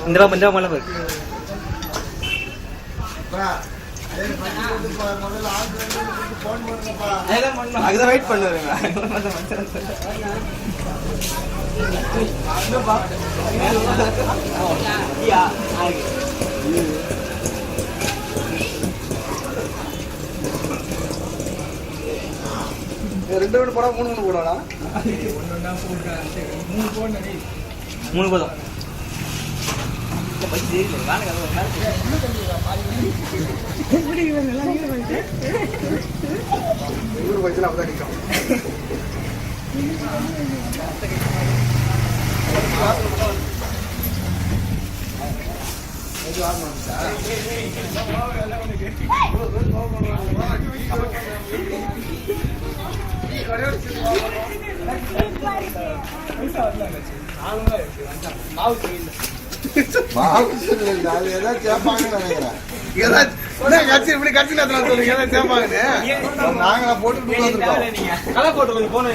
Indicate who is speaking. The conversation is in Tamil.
Speaker 1: இந்த மலை பாரு. அதுதான் வெயிட் பண்ணுறேன். ரெண்டு ரெண்டு போடா மூணு மூணு போடா மூணு போதும். நாங்க போட்டு போட்டு